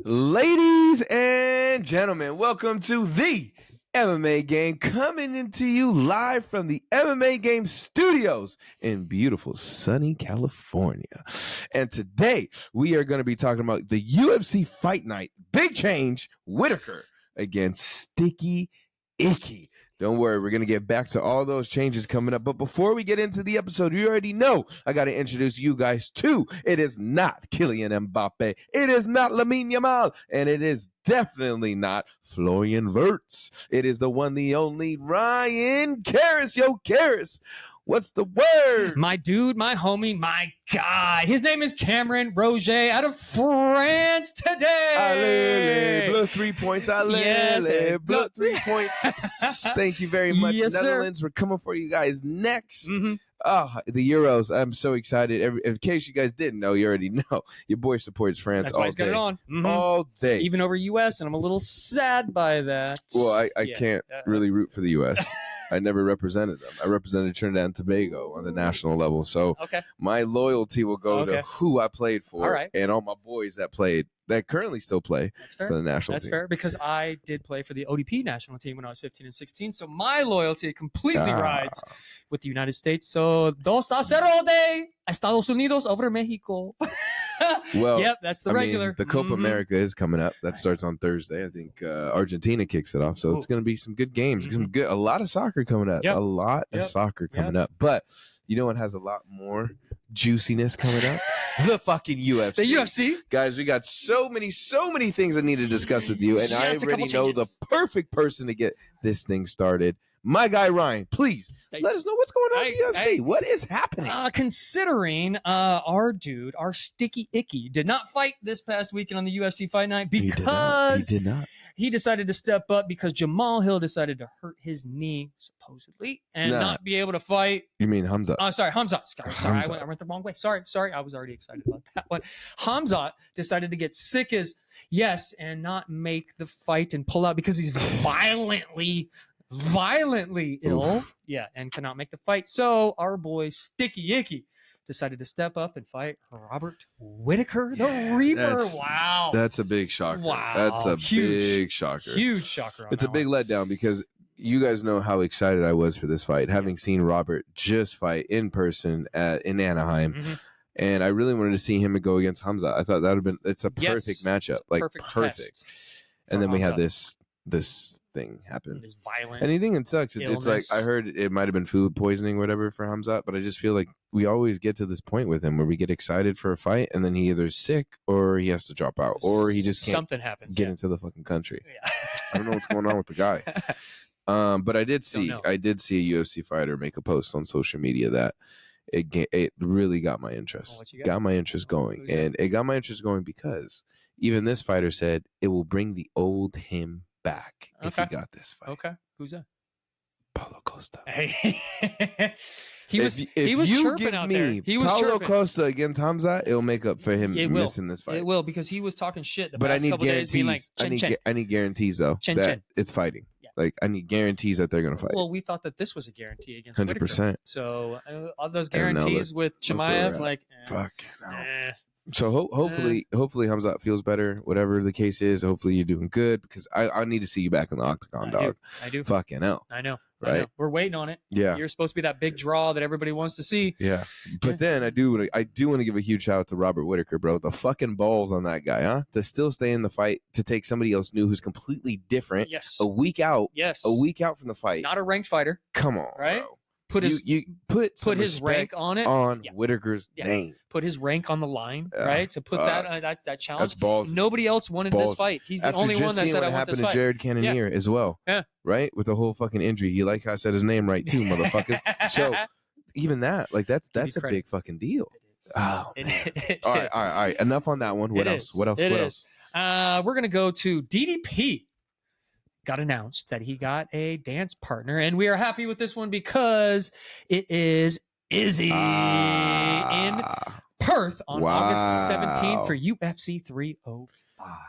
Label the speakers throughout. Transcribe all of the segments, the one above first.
Speaker 1: Ladies and gentlemen, welcome to the MMA Game, coming into you live from the MMA Game studios in beautiful sunny California. And today we are going to be talking about the UFC Fight Night. Big change, Whittaker against Sticky Icky. Don't worry, we're going to get back to all those changes coming up. But before we get into the episode, you already know I got to introduce you guys to, it is not Kylian Mbappe, it is not Lamine Yamal, and it is definitely not Florian Wirtz. It is the one, the only Ryan Cariss. Yo, Cariss, what's the word?
Speaker 2: My dude, my homie, my guy. His name is Cameron Roget out of France today.
Speaker 1: Allez, bleu 3 points. Allez,
Speaker 2: Yes,
Speaker 1: bleu 3 points. Thank you very much,
Speaker 2: Yes,
Speaker 1: Netherlands. We're coming for you guys next.
Speaker 2: Mm-hmm.
Speaker 1: Oh, the Euros. I'm so excited. In case you guys didn't know, you already know. Your boy supports France
Speaker 2: That's
Speaker 1: all
Speaker 2: why he's got
Speaker 1: day.
Speaker 2: it on. Mm-hmm.
Speaker 1: All day.
Speaker 2: Even over U.S., and I'm a little sad by that.
Speaker 1: Well, I can't really root for the U.S. I never represented them. I represented Trinidad and Tobago on the national level. So
Speaker 2: Okay.
Speaker 1: my loyalty will go to who I played for
Speaker 2: All right.
Speaker 1: and all my boys that played, that currently still play
Speaker 2: That's fair.
Speaker 1: for the national
Speaker 2: That's
Speaker 1: team.
Speaker 2: fair because I did play for the ODP national team when I was 15 and 16. So my loyalty completely rides with the United States. So 2-0 de Estados Unidos over Mexico.
Speaker 1: Well,
Speaker 2: yep, that's the regular.
Speaker 1: The Copa America is coming up. That starts on Thursday. I think Argentina kicks it off. So it's going to be some good games. A lot of soccer coming up.
Speaker 2: Yep.
Speaker 1: A lot of soccer coming up. But you know what has a lot more juiciness coming up? The fucking UFC.
Speaker 2: The UFC.
Speaker 1: Guys, we got so many things I need to discuss with you. And I already know the perfect person to get this thing started. My guy, Ryan, please let us know what's going on in the UFC. What is happening?
Speaker 2: Considering our dude, our Sticky Icky, did not fight this past weekend on the UFC Fight Night because
Speaker 1: he did not.
Speaker 2: He decided to step up because Jamal Hill decided to hurt his knee, supposedly, and not be able to fight.
Speaker 1: You mean Hamza?
Speaker 2: Oh, sorry, Hamzat. Sorry, I went the wrong way. Sorry. I was already excited about that one. Hamzat decided to get sick as yes and not make the fight and pull out because he's violently ill. Yeah, and cannot make the fight. So our boy Sticky Icky decided to step up and fight Robert Whittaker, the Reaper. Wow.
Speaker 1: That's a big shocker.
Speaker 2: Wow.
Speaker 1: That's a big shocker.
Speaker 2: Huge shocker.
Speaker 1: It's a big letdown because you guys know how excited I was for this fight, having seen Robert just fight in person in Anaheim. Mm-hmm. And I really wanted to see him go against Hamza. I thought that would have been, it's a perfect matchup. Like perfect. And then we had this thing happen.
Speaker 2: This violent.
Speaker 1: And the thing that sucks, it's like, I heard it might have been food poisoning or whatever for Hamzat, but I just feel like we always get to this point with him where we get excited for a fight and then he either sick or he has to drop out or he just can't get into the fucking country. Yeah. I don't know what's going on with the guy. But I did see a UFC fighter make a post on social media that it really got my interest. Got my interest going. And it got my interest going because even this fighter said it will bring the old him back if he got this fight.
Speaker 2: Okay. Who's that?
Speaker 1: Paulo Costa.
Speaker 2: He was chirping out there. He was
Speaker 1: Paulo
Speaker 2: chirping.
Speaker 1: Costa against Hamza, it'll make up for him missing this fight.
Speaker 2: It will because he was talking shit the
Speaker 1: but
Speaker 2: past
Speaker 1: I need
Speaker 2: couple days being like,
Speaker 1: I need guarantees though that it's fighting. Yeah. Like I need guarantees that they're going to fight.
Speaker 2: Well, we thought that this was a guarantee against
Speaker 1: 100%.
Speaker 2: Whittaker. So all those guarantees with Chimaev, like So hopefully Hamzat feels better, whatever the case is. Hopefully you're doing good because I need to see you back in the octagon, dog. I do.
Speaker 1: Fucking hell.
Speaker 2: I know.
Speaker 1: Right.
Speaker 2: I know. We're waiting on it.
Speaker 1: Yeah.
Speaker 2: You're supposed to be that big draw that everybody wants to see.
Speaker 1: Yeah. But then I do want to give a huge shout out to Robert Whittaker, bro. The fucking balls on that guy, huh? To still stay in the fight, to take somebody else new who's completely different.
Speaker 2: Yes.
Speaker 1: A week out.
Speaker 2: Yes.
Speaker 1: A week out from the fight.
Speaker 2: Not a ranked fighter.
Speaker 1: Come on,
Speaker 2: right?
Speaker 1: Bro.
Speaker 2: Put his rank on it.
Speaker 1: On Whittaker's name.
Speaker 2: Put his rank on the line, right? To put that challenge.
Speaker 1: That's balls.
Speaker 2: Nobody else wanted this fight. He's the only one that said I want this fight.
Speaker 1: Happened to Jared Cannonier as well.
Speaker 2: Yeah.
Speaker 1: Right? With the whole fucking injury. You like how I said his name right too, motherfuckers. So even that, like that's a big fucking deal. Oh, man. All right. Enough on that one. What else? What else?
Speaker 2: We're gonna go to DDP. Got announced that he got a dance partner, and we are happy with this one because it is Izzy in Perth on August 17th
Speaker 1: Wow.
Speaker 2: for UFC 305.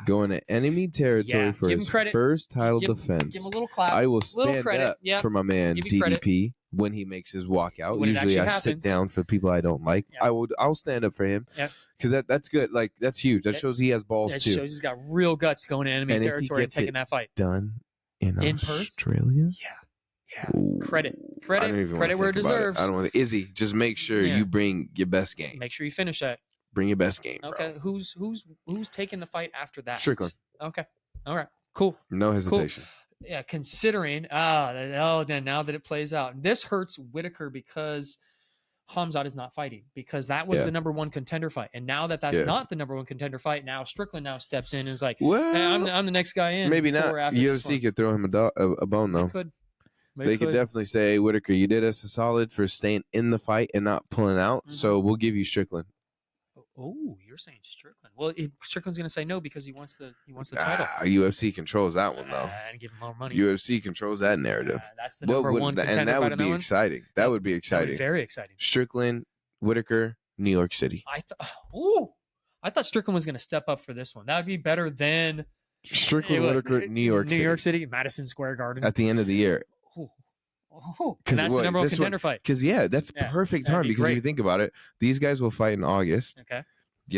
Speaker 1: Going to enemy territory
Speaker 2: Yeah,
Speaker 1: for
Speaker 2: give him
Speaker 1: his
Speaker 2: credit.
Speaker 1: first title
Speaker 2: Give him
Speaker 1: defense.
Speaker 2: a little clap.
Speaker 1: I will
Speaker 2: little
Speaker 1: stand
Speaker 2: credit.
Speaker 1: up
Speaker 2: Yep.
Speaker 1: for my man
Speaker 2: Give you credit.
Speaker 1: DDP when he makes his walkout.
Speaker 2: When it
Speaker 1: Usually I
Speaker 2: actually
Speaker 1: sit
Speaker 2: happens.
Speaker 1: down for people I don't like.
Speaker 2: Yeah.
Speaker 1: I'll stand up for him.
Speaker 2: Yeah.
Speaker 1: Because that's good. Like, that's huge. That shows he has balls
Speaker 2: That
Speaker 1: too.
Speaker 2: shows he's got real guts going to enemy
Speaker 1: And if he
Speaker 2: territory and
Speaker 1: gets
Speaker 2: taking
Speaker 1: it
Speaker 2: that fight.
Speaker 1: Done in
Speaker 2: Perth?
Speaker 1: Australia?
Speaker 2: Yeah.
Speaker 1: Ooh.
Speaker 2: Credit
Speaker 1: I don't even
Speaker 2: where it
Speaker 1: wanna think about
Speaker 2: deserves.
Speaker 1: I don't want to. Izzy, just make sure
Speaker 2: Yeah.
Speaker 1: you bring your best game.
Speaker 2: Make sure you finish that.
Speaker 1: Bring your best game,
Speaker 2: Okay.
Speaker 1: bro.
Speaker 2: Who's taking the fight after that?
Speaker 1: Strickland.
Speaker 2: Okay. All right. Cool.
Speaker 1: No hesitation.
Speaker 2: Yeah, considering then now that it plays out, this hurts Whittaker because Hamzat is not fighting, because that was the number one contender fight, and now that that's not the number one contender fight, now Strickland now steps in and is like,
Speaker 1: Well,
Speaker 2: hey, I'm the next guy in.
Speaker 1: maybe not.
Speaker 2: before or after this
Speaker 1: UFC
Speaker 2: one.
Speaker 1: could throw him a bone though.
Speaker 2: They
Speaker 1: They could definitely say, hey, Whittaker, you did us a solid for staying in the fight and not pulling out, so we'll give you Strickland.
Speaker 2: Oh, you're saying Strickland? Well, Strickland's going to say no because he wants the title.
Speaker 1: UFC controls that one though.
Speaker 2: And give him more money.
Speaker 1: UFC controls that narrative.
Speaker 2: That's the number one contender
Speaker 1: and that
Speaker 2: fight
Speaker 1: would
Speaker 2: on
Speaker 1: be
Speaker 2: that one.
Speaker 1: exciting. That would be exciting.
Speaker 2: Very exciting.
Speaker 1: Strickland, Whittaker, New York City.
Speaker 2: I thought Strickland was going to step up for this one. That would be better than
Speaker 1: Strickland, Whittaker, New York City.
Speaker 2: Madison Square Garden
Speaker 1: at the end of the year.
Speaker 2: And that's the number one contender fight.
Speaker 1: Because that's perfect time.
Speaker 2: be
Speaker 1: Because
Speaker 2: great.
Speaker 1: if you think about it, these guys will fight in August.
Speaker 2: Okay.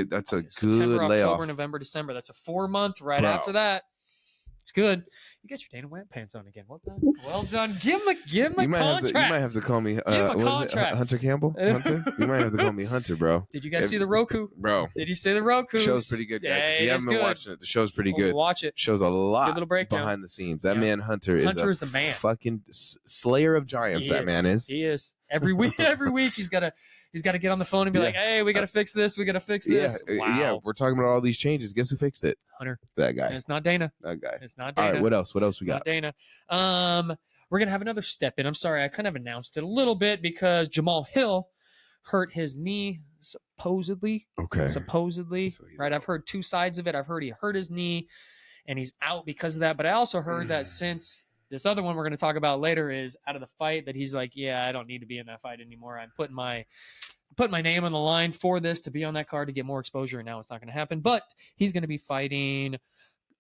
Speaker 1: That's a
Speaker 2: September,
Speaker 1: good layoff.
Speaker 2: October, November, December. That's a 4-month right
Speaker 1: Bro.
Speaker 2: after that. It's good. You got your Dana White pants on again. Well done. Well done. Give him a contract.
Speaker 1: You might have to call me
Speaker 2: him a
Speaker 1: what is it?
Speaker 2: contract.
Speaker 1: Hunter Campbell? Hunter? You might have to call me Hunter, bro.
Speaker 2: Did you guys see the Roku?
Speaker 1: Bro.
Speaker 2: Did you see the Roku?
Speaker 1: The show's pretty good, guys.
Speaker 2: Yeah,
Speaker 1: if you haven't been watching it, the show's pretty good.
Speaker 2: Watch it.
Speaker 1: Shows a lot
Speaker 2: good little breakdown.
Speaker 1: behind the scenes. That man Hunter is
Speaker 2: the man.
Speaker 1: Fucking slayer of giants. Man is.
Speaker 2: He is. Every week he's got to get on the phone and be like, "Hey, we got to fix this. We got to fix this." Wow.
Speaker 1: Yeah, we're talking about all these changes. Guess who fixed it?
Speaker 2: Hunter.
Speaker 1: That guy.
Speaker 2: And it's not Dana.
Speaker 1: That guy.
Speaker 2: It's not Dana.
Speaker 1: All right, what else? What else we got?
Speaker 2: Not Dana. We're gonna have another step in. I'm sorry, I kind of announced it a little bit because Jamal Hill hurt his knee supposedly.
Speaker 1: Okay.
Speaker 2: Supposedly,
Speaker 1: So
Speaker 2: right? I've heard two sides of it. I've heard he hurt his knee, and he's out because of that. But I also heard that since this other one we're going to talk about later is out of the fight, that he's like, yeah, I don't need to be in that fight anymore. I'm putting my name on the line for this to be on that card to get more exposure, and now it's not going to happen. But he's going to be fighting.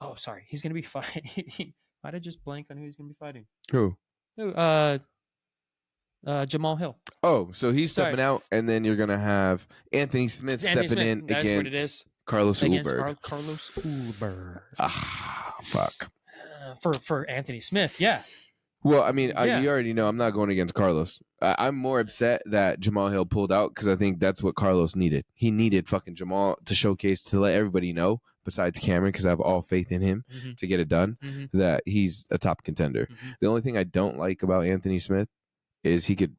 Speaker 2: Oh, sorry, he's going to be fighting. Why did I just blank on who he's going to be fighting?
Speaker 1: Who?
Speaker 2: Jamal Hill.
Speaker 1: Oh, so he's stepping out, and then you're gonna have Anthony Smith stepping in
Speaker 2: That's
Speaker 1: against
Speaker 2: what it is.
Speaker 1: Carlos
Speaker 2: Against
Speaker 1: Ulberg.
Speaker 2: Carlos Ulberg.
Speaker 1: Fuck.
Speaker 2: For Anthony Smith, yeah.
Speaker 1: Well, I mean,
Speaker 2: Yeah.
Speaker 1: you already know I'm not going against Carlos. I'm more upset that Jamal Hill pulled out because I think that's what Carlos needed. He needed fucking Jamal to showcase, to let everybody know, besides Cameron, because I have all faith in him to get it done, that he's a top contender. The only thing I don't like about Anthony Smith is he could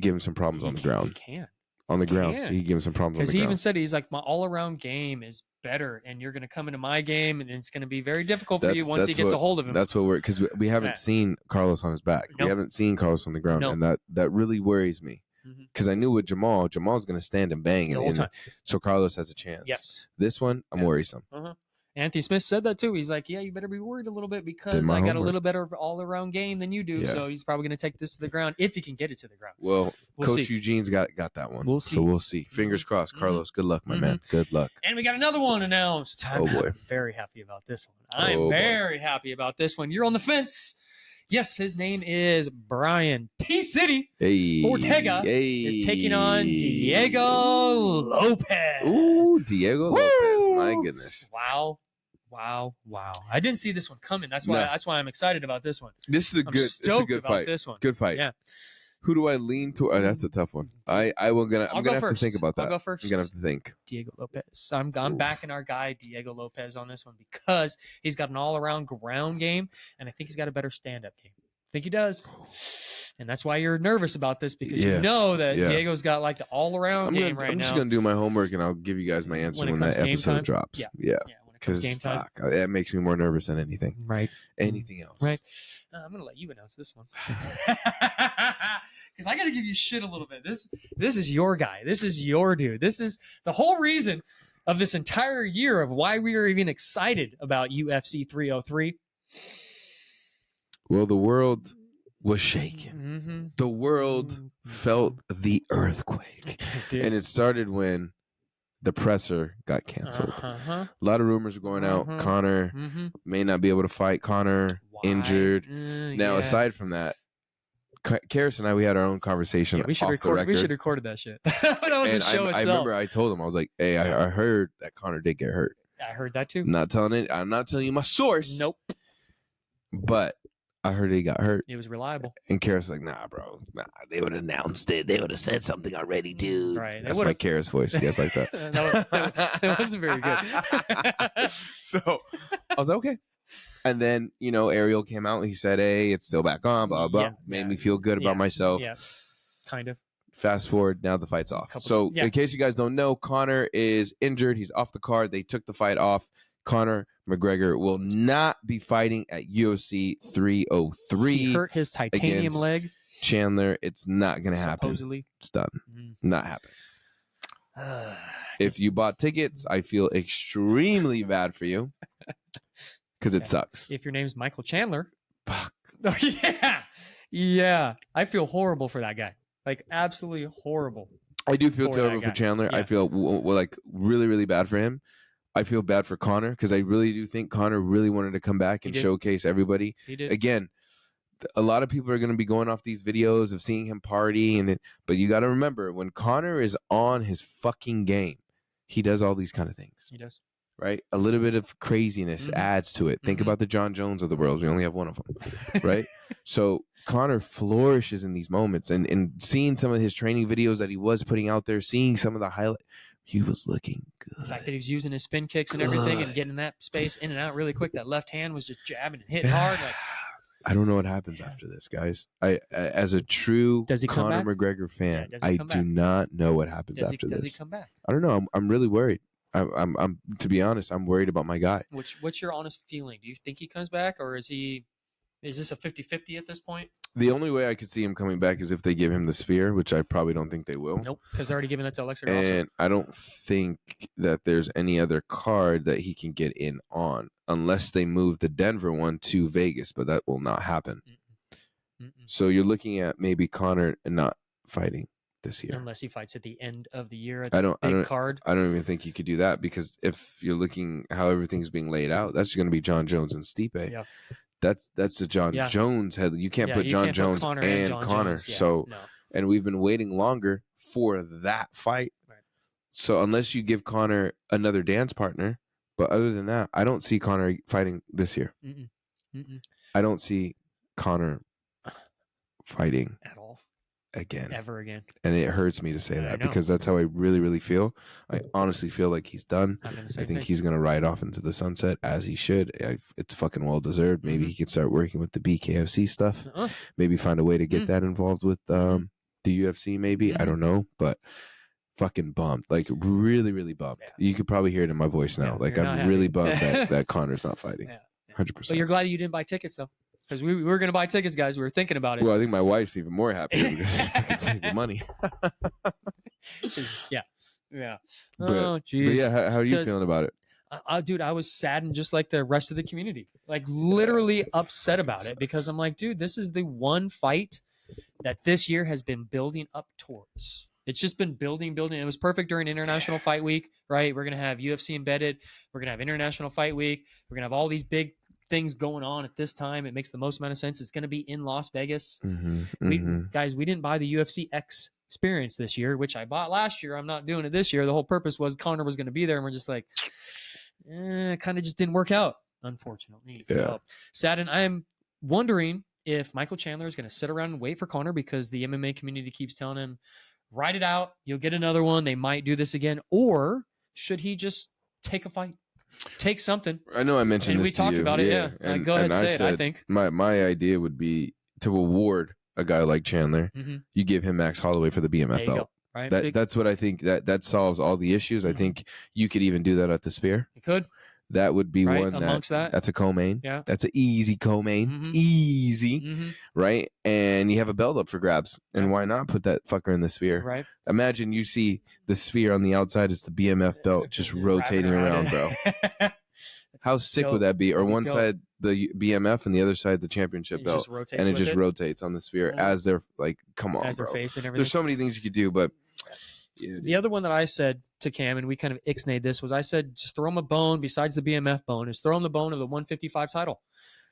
Speaker 1: give him some problems on the ground.
Speaker 2: He can.
Speaker 1: On the ground. He can give him some problems on
Speaker 2: Because
Speaker 1: the
Speaker 2: he
Speaker 1: ground.
Speaker 2: even said, he's like, my all-around game is better, and you're going to come into my game, and it's going to be very difficult for you once he gets a hold of him.
Speaker 1: That's what because we haven't seen Carlos on his back.
Speaker 2: Nope.
Speaker 1: We haven't seen Carlos on the ground,
Speaker 2: Nope.
Speaker 1: and that really worries me. Because I knew with Jamal's going to stand and bang,
Speaker 2: The whole time.
Speaker 1: so Carlos has a chance.
Speaker 2: Yes.
Speaker 1: This one, I'm worrisome.
Speaker 2: Anthony Smith said that too. He's like, yeah, you better be worried a little bit because
Speaker 1: Did my
Speaker 2: I got a
Speaker 1: homework.
Speaker 2: little better all-around game than you do.
Speaker 1: Yeah.
Speaker 2: So he's probably going to take this to the ground if he can get it to the ground.
Speaker 1: Well,
Speaker 2: We'll
Speaker 1: Coach
Speaker 2: see.
Speaker 1: Eugene's got that one.
Speaker 2: We'll see.
Speaker 1: So we'll see. Fingers crossed. Carlos, good luck, my man. Good luck.
Speaker 2: And we got another one announced.
Speaker 1: Oh, boy.
Speaker 2: I'm very happy about this one. I'm
Speaker 1: Oh, boy.
Speaker 2: very happy about this one. You're on the fence. Yes, his name is Brian T-City
Speaker 1: Hey,
Speaker 2: Ortega is taking on Diego Lopez.
Speaker 1: Ooh, Diego Lopez. My goodness.
Speaker 2: Wow. I didn't see this one coming. That's why I'm excited about this one.
Speaker 1: This is a
Speaker 2: I'm
Speaker 1: good
Speaker 2: stoked
Speaker 1: good
Speaker 2: about
Speaker 1: fight.
Speaker 2: this one.
Speaker 1: Good fight.
Speaker 2: Yeah.
Speaker 1: Who do I lean to? Oh, that's a tough one. I'm gonna have
Speaker 2: first.
Speaker 1: to think about that.
Speaker 2: I'll go first.
Speaker 1: I'm gonna have to think.
Speaker 2: Diego Lopez. I'm backing our guy Diego Lopez on this one because he's got an all-around ground game, and I think he's got a better stand-up game. I think he does, and that's why you're nervous about this because you know that Diego's got like the all-around game right now.
Speaker 1: I'm just gonna do my homework and I'll give you guys my answer when that episode drops. Yeah.
Speaker 2: When it comes game time.
Speaker 1: That makes me more nervous than anything.
Speaker 2: Right.
Speaker 1: Anything else.
Speaker 2: Right. I'm gonna let you announce this one because I gotta give you shit a little bit. This is your guy. This is your dude. This is the whole reason of this entire year of why we are even excited about UFC 303.
Speaker 1: Well, the world was shaken. The world felt the earthquake.
Speaker 2: Dude.
Speaker 1: And it started when the presser got canceled.
Speaker 2: Uh-huh.
Speaker 1: A lot of rumors are going out. Conor may not be able to fight. Conor injured. Now, aside from that, Cariss and I, we had our own conversation off the record.
Speaker 2: We should have recorded that shit. That was the show itself.
Speaker 1: I remember I told him, I was like, hey, I heard that Conor did get hurt.
Speaker 2: I heard that too.
Speaker 1: I'm not telling you my source.
Speaker 2: Nope.
Speaker 1: But I heard he got hurt.
Speaker 2: It was reliable.
Speaker 1: And Cariss was like, nah, bro. Nah, they would have announced it. They would have said something already, dude.
Speaker 2: Right.
Speaker 1: That's my Cariss voice. You guys like that?
Speaker 2: That wasn't very good.
Speaker 1: So I was like, okay. And then, Ariel came out and he said, hey, it's still back on, blah, blah. Made me feel good about myself.
Speaker 2: Yeah, kind of.
Speaker 1: Fast forward, now the fight's off. In case you guys don't know, Conor is injured. He's off the card. They took the fight off. Conor McGregor will not be fighting at UFC 303.
Speaker 2: He hurt his titanium leg.
Speaker 1: Chandler, it's not going to happen.
Speaker 2: Supposedly.
Speaker 1: It's done. Not happening. If you bought tickets, I feel extremely bad for you because it sucks.
Speaker 2: If your name's Michael Chandler.
Speaker 1: Fuck.
Speaker 2: Yeah. I feel horrible for that guy. Like, absolutely horrible.
Speaker 1: I do feel terrible for Chandler.
Speaker 2: Yeah.
Speaker 1: I feel like really, really bad for him. I feel bad for Conor because I really do think Conor really wanted to come back and showcase everybody.
Speaker 2: He did.
Speaker 1: Again, a lot of people are going to be going off these videos of seeing him party, but you got to remember, when Conor is on his fucking game, he does all these kind of things.
Speaker 2: He does.
Speaker 1: Right? A little bit of craziness adds to it. Think about the John Jones of the world. We only have one of them. Right? So Conor flourishes in these moments, and seeing some of his training videos that he was putting out there, seeing some of the highlight, he was looking good.
Speaker 2: The fact that he was using his spin kicks and everything and getting that space in and out really quick. That left hand was just jabbing and hitting hard. Like,
Speaker 1: I don't know what happens after this, guys. As a true Conor McGregor fan, I do not know what happens after this.
Speaker 2: Does he come back?
Speaker 1: I don't know. I'm really worried. I'm to be honest, I'm worried about my guy.
Speaker 2: What's your honest feeling? Do you think he comes back, or is this a 50-50 at this point?
Speaker 1: The only way I could see him coming back is if they give him the sphere, which I probably don't think they will.
Speaker 2: Nope, because they're already giving that to Aliskerov.
Speaker 1: And I don't think that there's any other card that he can get in on unless they move the Denver one to Vegas, but that will not happen. So you're looking at maybe Conor not fighting this year.
Speaker 2: Unless he fights at the end of the year at
Speaker 1: card. I don't even think you could do that, because if you're looking how everything's being laid out, that's going to be John Jones and Stipe.
Speaker 2: Yeah.
Speaker 1: That's the John Jones head. You can't put John Jones and Conor. So, and we've been waiting longer for that fight. Right. So unless you give Conor another dance partner, but other than that, I don't see Conor fighting this year. I don't see Conor fighting
Speaker 2: at all
Speaker 1: again,
Speaker 2: ever again. And
Speaker 1: it hurts me to say that, because that's how I really, really feel. I honestly feel like he's done. I think he's going to ride off into the sunset, as he should. It's fucking well deserved. Maybe he could start working with the BKFC stuff. Maybe find a way to get that involved with the UFC. Maybe I don't know, but fucking bummed. Like, really, really bummed. You could probably hear it in my voice now. Like, I'm really bummed that Conor's not fighting. 100%.
Speaker 2: But you're glad you didn't buy tickets though. Because we were going to buy tickets, guys. We were thinking about it.
Speaker 1: Well, I think my wife's even more happy because she fucking saved the money.
Speaker 2: Yeah.
Speaker 1: But yeah, how are you feeling about it?
Speaker 2: Dude, I was saddened just like the rest of the community. Like, literally upset about it, because I'm like, dude, this is the one fight that this year has been building up towards. It's just been building. It was perfect during International Fight Week, right? We're going to have UFC embedded. We're going to have International Fight Week. We're going to have all these big things going on at this time. It makes the most amount of sense. It's going to be in Las Vegas. Guys, we didn't buy the UFC X experience this year, which I bought last year. I'm not doing it this year. The whole purpose was Conor was going to be there, and we're just like, kind of just didn't work out, unfortunately. So sad. And I'm wondering if Michael Chandler is going to sit around and wait for Conor, because the MMA community keeps telling him, ride it out, you'll get another one, they might do this again. Or should he just take a fight? Take something.
Speaker 1: I know I mentioned this to you.
Speaker 2: We talked about it, yeah.
Speaker 1: And,
Speaker 2: go ahead and say
Speaker 1: said,
Speaker 2: it, I think.
Speaker 1: My idea would be to reward a guy like Chandler. You give him Max Holloway for the BMF belt.
Speaker 2: Right?
Speaker 1: That's what I think. That solves all the issues. I think you could even do that at the spear.
Speaker 2: You could.
Speaker 1: That would be one
Speaker 2: amongst
Speaker 1: that's a co-main.
Speaker 2: Yeah.
Speaker 1: That's an easy co-main. Easy. Right? And you have a belt up for grabs. And why not put that fucker in the sphere?
Speaker 2: Right.
Speaker 1: Imagine you see the sphere on the outside is the BMF belt just rotating around, bro. How sick would that be? Or one side the BMF and the other side the championship belt. And it just rotates on the sphere as they're like, come on,
Speaker 2: as
Speaker 1: bro.
Speaker 2: Their face and everything.
Speaker 1: There's so many things you could do, but
Speaker 2: the other one that I said to Cam, and we kind of ixnayed this, was I said just throw him a bone besides the BMF bone, is throw him the bone of the 155 title.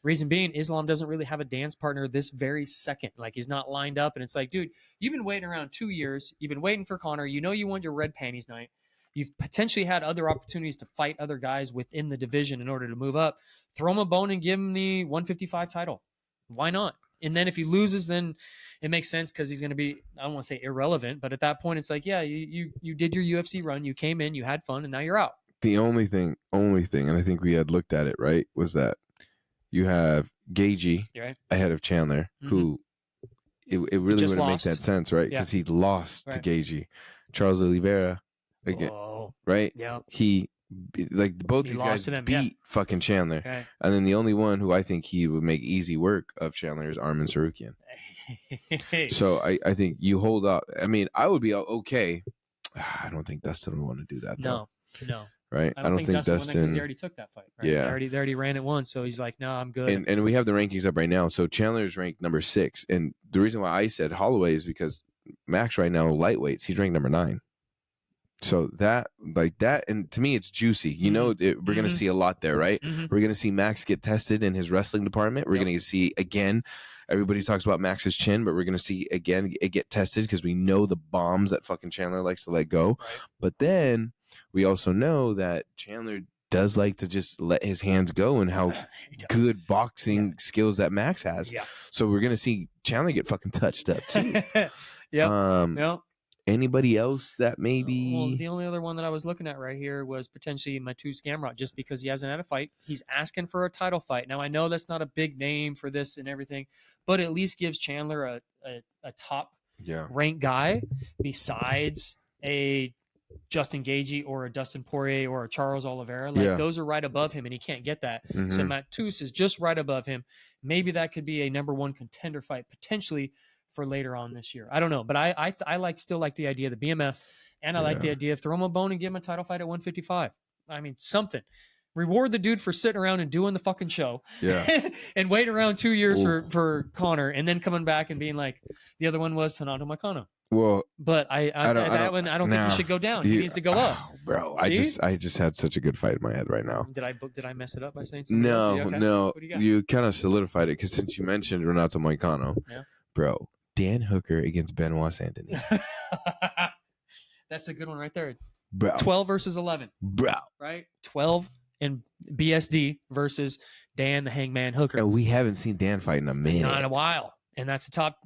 Speaker 2: Reason being, Islam doesn't really have a dance partner this very second. Like, he's not lined up, and it's like, dude, you've been waiting around 2 years. You've been waiting for Conor. You know you want your red panties night. You've potentially had other opportunities to fight other guys within the division in order to move up. Throw him a bone and give him the 155 title. Why not? And then if he loses, then it makes sense because he's going to be, I don't want to say irrelevant, but at that point, it's like, yeah, you did your UFC run. You came in, you had fun, and now you're out.
Speaker 1: The only thing, and I think we had looked at it, right, was that you have Gagey
Speaker 2: right
Speaker 1: ahead of Chandler, who it really wouldn't make that sense, right? Because he lost to Gagey. Charles Oliveira, again, right?
Speaker 2: Yeah.
Speaker 1: He, like, both these guys beat fucking Chandler.
Speaker 2: Okay.
Speaker 1: And then the only one who I think he would make easy work of Chandler is Arman Sarukian. So I think you hold up. I mean, I would be okay. I don't think Dustin would want to do that, though.
Speaker 2: No.
Speaker 1: Right? I don't think Dustin,
Speaker 2: because he already took that fight. Right?
Speaker 1: Yeah.
Speaker 2: They already ran it once, so he's like, no, I'm good.
Speaker 1: And we have the rankings up right now. So Chandler's ranked number 6. And the reason why I said Holloway is because Max right now, lightweights, he's ranked number 9. So that, like that, and to me, it's juicy. You know, we're going to see a lot there, right? We're going to see Max get tested in his wrestling department. We're going to see, again, everybody talks about Max's chin, but we're going to see, again, it get tested because we know the bombs that fucking Chandler likes to let go.
Speaker 2: Right.
Speaker 1: But then we also know that Chandler does like to just let his hands go and how good boxing skills that Max has.
Speaker 2: Yeah.
Speaker 1: So we're going to see Chandler get fucking touched up too.
Speaker 2: Yep.
Speaker 1: Anybody else that maybe?
Speaker 2: Well, the only other one that I was looking at right here was potentially Mateusz Gamrot, just because he hasn't had a fight. He's asking for a title fight. Now, I know that's not a big name for this and everything, but at least gives Chandler a top ranked guy besides a Justin Gaethje or a Dustin Poirier or a Charles Oliveira. Like, those are right above him, and he can't get that. So Mateusz is just right above him. Maybe that could be a number 1 contender fight potentially for later on this year. I don't know, but I still like the idea of the BMF, and I like the idea of throw him a bone and give him a title fight at 155. I mean, something. Reward the dude for sitting around and doing the fucking show. Yeah. And waiting around 2 years for Conor, and then coming back and being like, the other one was Renato Moicano.
Speaker 1: Well,
Speaker 2: but I don't think he should go down. He needs to go up.
Speaker 1: Bro, see? I just had such a good fight in my head right now.
Speaker 2: Did I mess it up by saying something
Speaker 1: No,
Speaker 2: else?
Speaker 1: no. You kind of solidified it because since you mentioned Renato Moicano, bro, Dan Hooker against Benoit Saint-Denis.
Speaker 2: That's a good one right there.
Speaker 1: Bro.
Speaker 2: 12 versus 11.
Speaker 1: Bro.
Speaker 2: Right? 12 and BSD versus Dan the Hangman Hooker.
Speaker 1: And we haven't seen Dan fight in a minute.
Speaker 2: Not in a while. And that's the top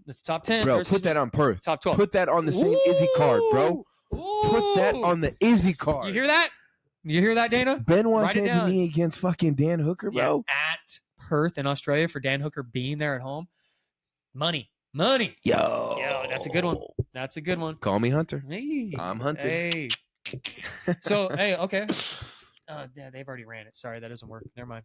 Speaker 2: 10.
Speaker 1: Bro, put that on Perth.
Speaker 2: Top 12.
Speaker 1: Put that on the same Izzy card, bro. Put that on the Izzy card.
Speaker 2: You hear that? You hear that, Dana?
Speaker 1: Benoit Saint-Denis against fucking Dan Hooker, bro.
Speaker 2: Yeah, at Perth in Australia for Dan Hooker being there at home. Money.
Speaker 1: Yo,
Speaker 2: that's a good one. That's a good one.
Speaker 1: Call me Hunter.
Speaker 2: Hey,
Speaker 1: I'm hunting.
Speaker 2: Hey. So, hey, okay. Yeah, they've already ran it. Sorry, that doesn't work. Never mind.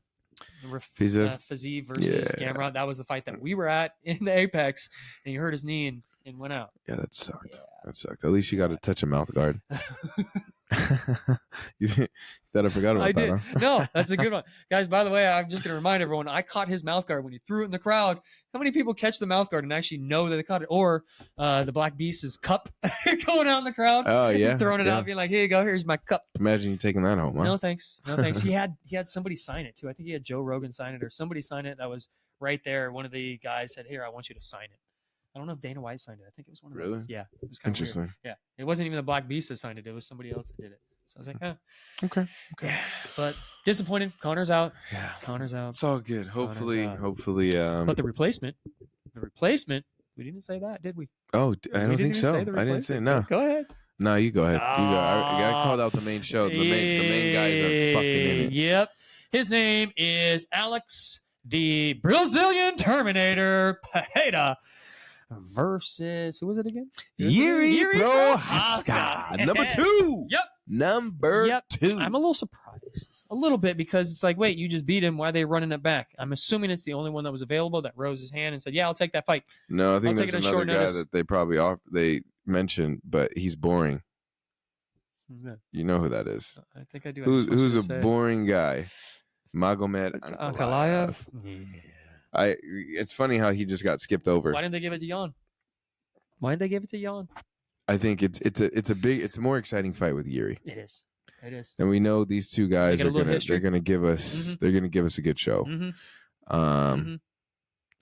Speaker 2: Fiziev versus Gamrot. That was the fight that we were at in the Apex, and he hurt his knee and went out.
Speaker 1: Yeah, that sucked. Yeah. That sucked. At least you got to touch a mouth guard. You thought I forgot about that?
Speaker 2: Did.
Speaker 1: Huh?
Speaker 2: No, that's a good one. Guys, by the way, I'm just going to remind everyone, I caught his mouth guard when he threw it in the crowd. How many people catch the mouth guard and actually know that they caught it? Or the Black Beast's cup going out in the crowd.
Speaker 1: Oh, yeah.
Speaker 2: Throwing it out, being like, here you go, here's my cup.
Speaker 1: Imagine you taking that home, huh?
Speaker 2: No, thanks. He had somebody sign it, too. I think he had Joe Rogan sign it or somebody sign it that was right there. One of the guys said, here, I want you to sign it. I don't know if Dana White signed it. I think it was one of those. Yeah. It was kind of
Speaker 1: interesting.
Speaker 2: Weird. Yeah. It wasn't even the Black Beast that signed it. It was somebody else that did it. So I was like,
Speaker 1: Okay.
Speaker 2: Yeah. But disappointed. Connor's out.
Speaker 1: Yeah.
Speaker 2: Connor's out.
Speaker 1: It's all good. Hopefully.
Speaker 2: But the replacement, we didn't say that, did we?
Speaker 1: Oh, I don't think so. I didn't say no.
Speaker 2: Go ahead.
Speaker 1: No, you go ahead. I called out the main show. The main guys are fucking in it.
Speaker 2: Yep. His name is Alex, the Brazilian Terminator Pereira. Versus, who was it again?
Speaker 1: Yuri Prohaska. Number 2.
Speaker 2: Yep.
Speaker 1: Number 2.
Speaker 2: I'm a little surprised. A little bit, because it's like, wait, you just beat him. Why are they running it back? I'm assuming it's the only one that was available that rose his hand and said, yeah, I'll take that fight.
Speaker 1: No, I think there's another guy that they probably they mentioned, but he's boring.
Speaker 2: Who's that?
Speaker 1: You know who that is.
Speaker 2: I think I do.
Speaker 1: Who's a boring guy? Magomed Ankalaev.
Speaker 2: Yeah.
Speaker 1: It's funny how he just got skipped over.
Speaker 2: Why didn't they give it to Jan?
Speaker 1: I think it's a more exciting fight with Yuri.
Speaker 2: It is. It is.
Speaker 1: And we know these two guys
Speaker 2: got a little
Speaker 1: they're
Speaker 2: history.
Speaker 1: gonna give us they're gonna give us a good show.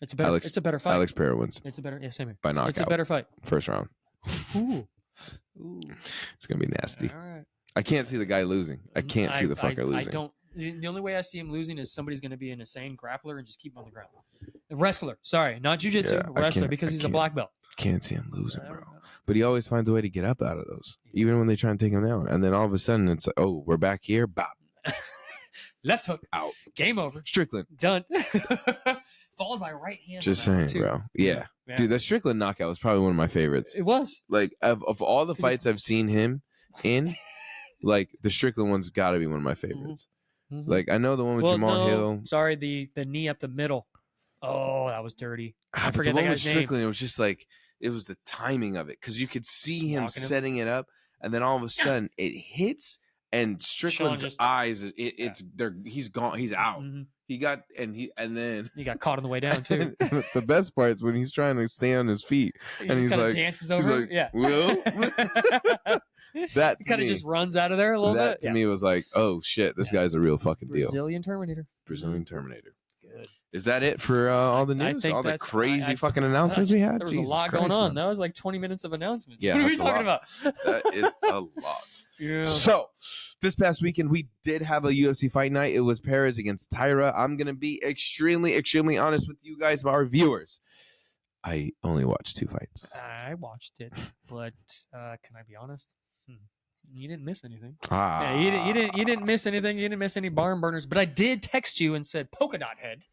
Speaker 2: It's a better fight.
Speaker 1: Alex Pereira wins.
Speaker 2: It's a better same here.
Speaker 1: By knockout.
Speaker 2: It's a better fight.
Speaker 1: First round.
Speaker 2: Ooh.
Speaker 1: It's gonna be nasty.
Speaker 2: All right.
Speaker 1: I can't see the guy losing. I can't see the fucker losing.
Speaker 2: I don't. The only way I see him losing is somebody's going to be an insane grappler and just keep him on the ground. A wrestler, sorry, not jiu-jitsu, wrestler, because he's a black belt.
Speaker 1: Can't see him losing, bro. But he always finds a way to get up out of those, even when they try and take him down. And then all of a sudden, it's like, oh, we're back here. Bop.
Speaker 2: Left hook.
Speaker 1: Out.
Speaker 2: Game over.
Speaker 1: Strickland.
Speaker 2: Done. Followed by right hand.
Speaker 1: Just saying, bro. Yeah. Dude, that Strickland knockout was probably one of my favorites.
Speaker 2: It was.
Speaker 1: Like, of all the fights I've seen him in, like, the Strickland one's got to be one of my favorites. Like, I know the one with Jamal Hill.
Speaker 2: Sorry, the knee up the middle. Oh, that was dirty. I
Speaker 1: forget
Speaker 2: forget
Speaker 1: the
Speaker 2: that
Speaker 1: one with
Speaker 2: guy's
Speaker 1: Strickland,
Speaker 2: name.
Speaker 1: it was just like, it was the timing of it. Because you could see him setting it up, and then all of a sudden, it hits, and Strickland's eyes, he's gone. He's out. He got
Speaker 2: caught on the way down too.
Speaker 1: The best part is when he's trying to stay on his feet, and he's like
Speaker 2: dances over.
Speaker 1: Like, yeah, Will.
Speaker 2: That kind of just runs out of there a little bit.
Speaker 1: That to me was like, oh shit, this guy's a real fucking deal.
Speaker 2: Brazilian Terminator.
Speaker 1: Good. Is that it for all the news? All the crazy fucking announcements we had?
Speaker 2: There was a lot going on. That was like 20 minutes of announcements.
Speaker 1: Yeah,
Speaker 2: what are we talking about?
Speaker 1: That is a lot.
Speaker 2: Yeah.
Speaker 1: So, this past weekend, we did have a UFC fight night. It was Perez against Tyra. I'm going to be extremely, extremely honest with you guys, our viewers. I only watched 2 fights.
Speaker 2: I watched it, but can I be honest? You didn't miss anything.
Speaker 1: Yeah,
Speaker 2: you didn't miss anything. You didn't miss any barn burners. But I did text you and said Polka Dot Head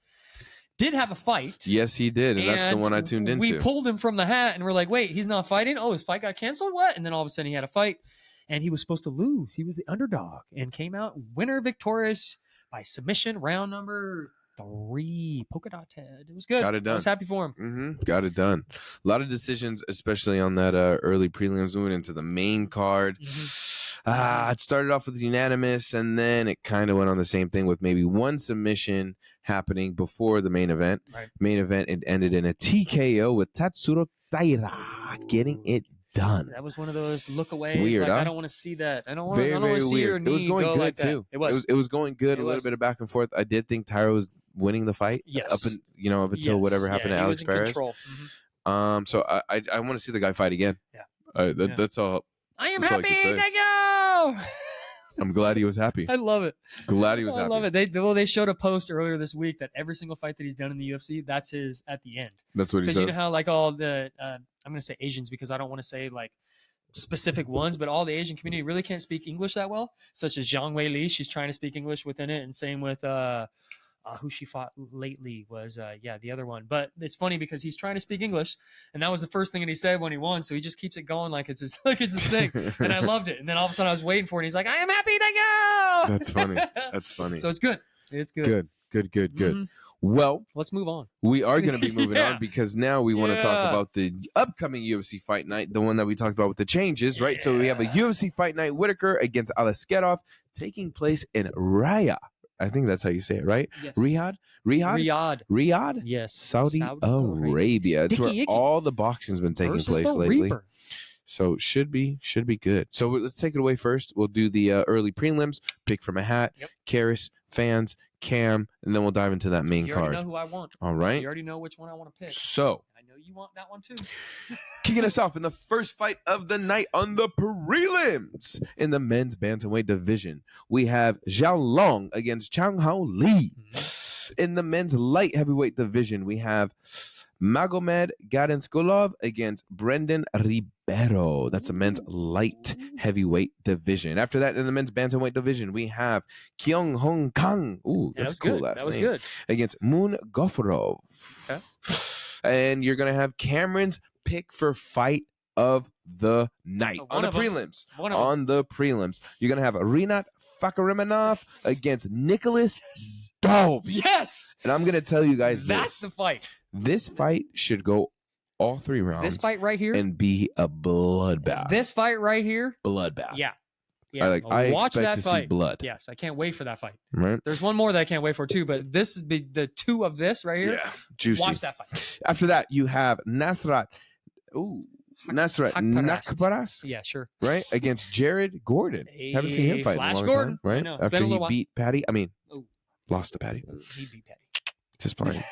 Speaker 2: did have a fight.
Speaker 1: Yes, he did, and that's the one I tuned into.
Speaker 2: We pulled him from the hat, and we're like, wait, he's not fighting? Oh, his fight got canceled? What? And then all of a sudden he had a fight, and he was supposed to lose. He was the underdog and came out winner victorious by submission, round number 3. Polka Dot Head. It was good.
Speaker 1: Got it done.
Speaker 2: I was happy for him.
Speaker 1: Got it done. A lot of decisions, especially on that early prelims, moving into the main card. It started off with unanimous, and then it kind of went on the same thing with maybe one submission happening before the main event.
Speaker 2: Right.
Speaker 1: Main event, it ended in a TKO with Tatsuro Taira getting it done.
Speaker 2: That was one of those look away.
Speaker 1: Weird,
Speaker 2: like,
Speaker 1: huh?
Speaker 2: I don't want to see that. I don't want
Speaker 1: very,
Speaker 2: to
Speaker 1: very
Speaker 2: see
Speaker 1: weird.
Speaker 2: your knee
Speaker 1: It was going
Speaker 2: go
Speaker 1: good
Speaker 2: like
Speaker 1: too.
Speaker 2: That.
Speaker 1: It was going good. A little bit of back and forth. I did think Tyra was winning the fight.
Speaker 2: Yes.
Speaker 1: Up until whatever happened to Alex Perez.
Speaker 2: Control.
Speaker 1: So I want to see the guy fight again.
Speaker 2: Yeah.
Speaker 1: That's all.
Speaker 2: I am happy to go.
Speaker 1: I'm glad he was happy.
Speaker 2: I love it.
Speaker 1: Glad he was happy.
Speaker 2: I love it. They showed a post earlier this week that every single fight that he's done in the UFC, that's his at the end.
Speaker 1: That's what he says.
Speaker 2: Because you know how like all the I'm going to say Asians because I don't want to say like specific ones, but all the Asian community really can't speak English that well, such as Zhang Wei Li. She's trying to speak English within it, and same with who she fought lately was the other one. But it's funny because he's trying to speak English, and that was the first thing that he said when he won. So he just keeps it going like it's his thing, and I loved it. And then all of a sudden I was waiting for it. And he's like, "I am happy to go."
Speaker 1: That's funny. That's funny.
Speaker 2: So it's good. It's good.
Speaker 1: Good. Well,
Speaker 2: let's move on.
Speaker 1: We are going to be moving on because now we want to talk about the upcoming UFC fight night, the one that we talked about with the changes, right? So we have a UFC fight night, Whittaker against Aliskerov, taking place in Riyadh. I think that's how you say it, right?
Speaker 2: Yes.
Speaker 1: Riyadh?
Speaker 2: Yes.
Speaker 1: Saudi Arabia. It's where all the boxing's been taking place lately.
Speaker 2: Reaper.
Speaker 1: So should be good. So let's take it away first. We'll do the early prelims, pick from a hat, Cariss, fans, Cam, and then we'll dive into that main card.
Speaker 2: You already know who I want.
Speaker 1: All right.
Speaker 2: You already know which one I want to pick.
Speaker 1: So
Speaker 2: I know you want that one too.
Speaker 1: Kicking us off in the first fight of the night on the prelims in the men's bantamweight division, we have Zhao Long against Chang Hao Li. In the men's light heavyweight division, we have Magomed Gadenskulov against Brendan Ribeiro. That's the men's light heavyweight division. After that, in the men's bantamweight division, we have Kyung Hong Kang. Ooh, that's cool.
Speaker 2: That was good.
Speaker 1: Against Moon Gofurov.
Speaker 2: Okay.
Speaker 1: And you're going to have Cameron's pick for fight of the night on the prelims. On the prelims, you're going to have Rinat Fakarimanov against Nicholas Dolby.
Speaker 2: Yes.
Speaker 1: And I'm going to tell you guys
Speaker 2: that's the fight.
Speaker 1: This fight should go all 3 rounds.
Speaker 2: This fight right here.
Speaker 1: And be a bloodbath.
Speaker 2: This fight right here.
Speaker 1: Bloodbath.
Speaker 2: Yeah.
Speaker 1: I
Speaker 2: watch
Speaker 1: expect
Speaker 2: that
Speaker 1: to
Speaker 2: fight.
Speaker 1: see blood.
Speaker 2: Yes, I can't wait for that fight.
Speaker 1: Right.
Speaker 2: There's one more that I can't wait for too, but this is the 2 of this right here.
Speaker 1: Yeah. Juicy.
Speaker 2: Watch that fight.
Speaker 1: After that, you have Nasrat Nasrat Nakparas,
Speaker 2: Yeah, sure.
Speaker 1: right? Against Jared Gordon. Haven't seen him fight
Speaker 2: Flash
Speaker 1: in a long
Speaker 2: Gordon.
Speaker 1: time,
Speaker 2: I
Speaker 1: right?
Speaker 2: know. It's
Speaker 1: After
Speaker 2: been a
Speaker 1: he
Speaker 2: little while.
Speaker 1: beat Patty. I mean,
Speaker 2: Oh.
Speaker 1: lost to Patty.
Speaker 2: He beat Patty.
Speaker 1: Just fine.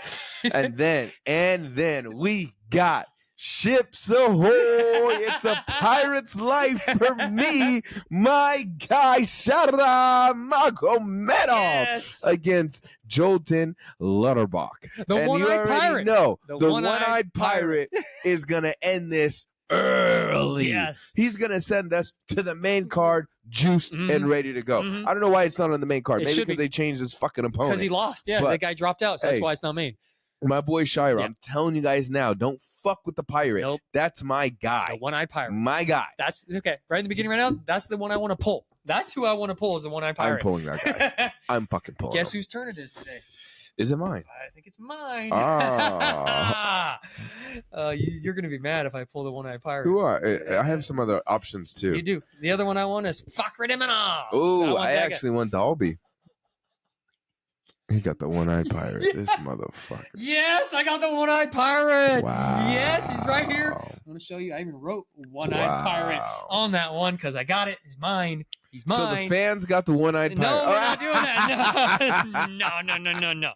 Speaker 1: and then we got Ships Ahoy. It's a pirate's life for me. My guy, Shara Magomedov, against Jolton Lutterbach.
Speaker 2: The
Speaker 1: and you
Speaker 2: one-eyed
Speaker 1: already
Speaker 2: pirate.
Speaker 1: know
Speaker 2: The
Speaker 1: the
Speaker 2: one-eyed
Speaker 1: one-eyed pirate is going to end this early.
Speaker 2: Yes.
Speaker 1: He's going to send us to the main card juiced and ready to go. I don't know why it's not on the main card.
Speaker 2: It
Speaker 1: Maybe
Speaker 2: should
Speaker 1: because
Speaker 2: be.
Speaker 1: they changed his fucking opponent.
Speaker 2: Because he lost. Yeah,
Speaker 1: But,
Speaker 2: the guy dropped out, so that's why it's not main.
Speaker 1: My boy Shira,
Speaker 2: Yeah.
Speaker 1: I'm telling you guys now, don't fuck with the pirate.
Speaker 2: Nope.
Speaker 1: That's my guy.
Speaker 2: The one-eyed pirate.
Speaker 1: My guy.
Speaker 2: That's okay. Right in the beginning, right now, that's the one I want to pull. That's who I want to pull is the one-eyed pirate.
Speaker 1: I'm pulling that guy. I'm fucking pulling
Speaker 2: Guess
Speaker 1: him.
Speaker 2: whose turn it is today?
Speaker 1: Is it mine?
Speaker 2: I think it's mine.
Speaker 1: Ah.
Speaker 2: You're going to be mad if I pull the one-eyed pirate.
Speaker 1: Who are? I have some other options too.
Speaker 2: You do. The other one I want is Fakhr Dimanov.
Speaker 1: Oh, I actually want Dalby. He got the one-eyed pirate.
Speaker 2: Yeah.
Speaker 1: This motherfucker.
Speaker 2: Yes, I got the one-eyed pirate.
Speaker 1: Wow.
Speaker 2: Yes, he's right here. I'm going to show you. I even wrote one-eyed pirate on that one because I got it. It's mine. He's mine.
Speaker 1: So the fans got the one-eyed pirate.
Speaker 2: No, we're not doing that. No.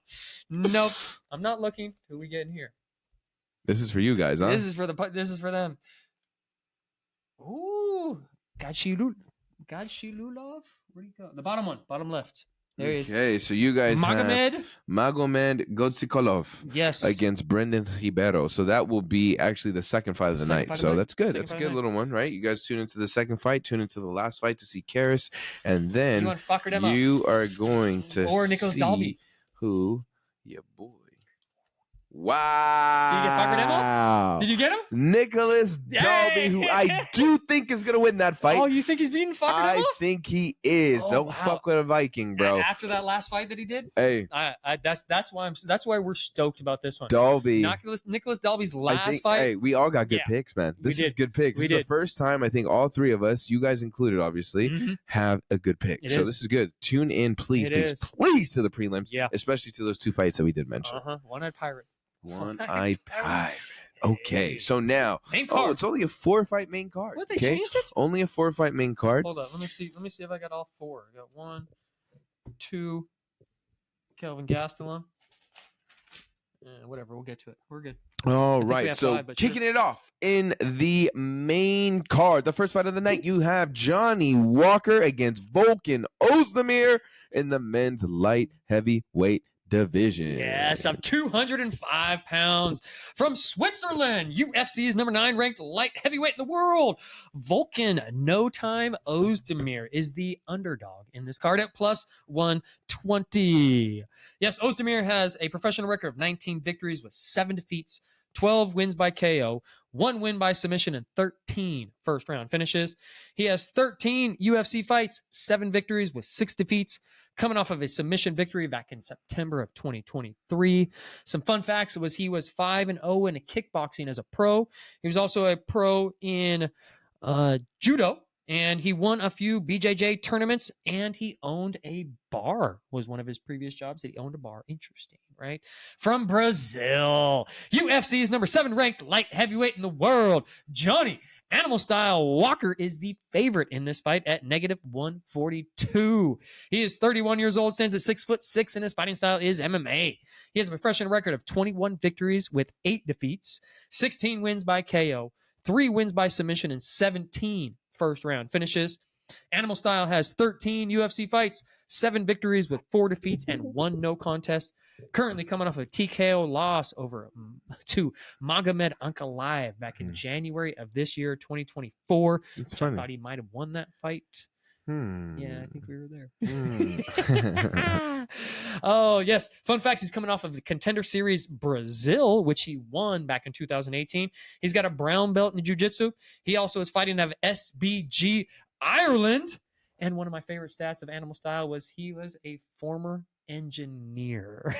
Speaker 2: Nope. I'm not looking. Who we getting here?
Speaker 1: This is for you guys, huh?
Speaker 2: This is for them. Ooh, Gadshilulov. Where'd he go? The bottom one, bottom left. There he is.
Speaker 1: Okay, so you guys have Magomed Godzikolov against Brendan Ribeiro. So that will be actually the second fight of the night. So that's good. That's a good little one, right? You guys tune into the second fight, tune into the last fight to see Cariss, and then you are going to
Speaker 2: Nicholas
Speaker 1: see
Speaker 2: Dalby.
Speaker 1: who your boy. Wow.
Speaker 2: Did you get Fakhr Dimanov? Did you get him?
Speaker 1: Nicholas Dalby, who I do think is going to win that fight.
Speaker 2: Oh, you think he's beating Fakhr Dimanov?
Speaker 1: I think he is. Don't fuck with a Viking, bro.
Speaker 2: And after that last fight that he did?
Speaker 1: Hey.
Speaker 2: That's why we're stoked about this one.
Speaker 1: Dalby.
Speaker 2: Nicholas Dalby's last fight.
Speaker 1: Hey, we all got good picks, man. This is good picks. This is the first time I think all three of us, you guys included, obviously, have a good pick. So this is good. Tune in, please to the prelims, especially to those two fights that we did mention.
Speaker 2: One-eyed pirate.
Speaker 1: One-eyed pirate. Okay, so now, it's only a 4-fight main card.
Speaker 2: What, they changed it?
Speaker 1: Only a 4-fight main card.
Speaker 2: Hold on, let me see if I got all four. I got 1, 2, Kelvin Gastelum. Whatever, we'll get to it. We're good.
Speaker 1: All right, so kicking it off in the main card, the first fight of the night, you have Johnny Walker against Volkan Oezdemir in the men's light heavyweight division.
Speaker 2: Yes, of 205 pounds from Switzerland. UFC's number 9 ranked light heavyweight in the world. Volkan No Time Oezdemir is the underdog in this card at plus 120. Yes, Oezdemir has a professional record of 19 victories with 7 defeats, 12 wins by KO, 1 win by submission, and 13 first-round finishes. He has 13 UFC fights, 7 victories with 6 defeats, coming off of a submission victory back in September of 2023. Some fun facts was he was 5-0 in kickboxing as a pro. He was also a pro in judo, and he won a few BJJ tournaments, and he owned a bar, was one of his previous jobs that he owned a bar. Interesting, right? From Brazil. UFC's number 7 ranked light heavyweight in the world. Johnny Animal Style Walker is the favorite in this fight at -142. He is 31 years old, stands at 6'6", and his fighting style is MMA. He has a professional record of 21 victories with 8 defeats, 16 wins by KO, 3 wins by submission, and 17 first-round finishes. Animal Style has 13 UFC fights, 7 victories with 4 defeats, and 1 no contest. Currently coming off a TKO loss over to Magomed Ankalaev back in January of this year, 2024. I thought he might have won that fight. Yeah, I think we were there. Oh, yes. Fun facts, he's coming off of the Contender Series Brazil, which he won back in 2018. He's got a brown belt in jiu-jitsu. He also is fighting out of SBG Ireland. And one of my favorite stats of Animal Style was he was a former engineer.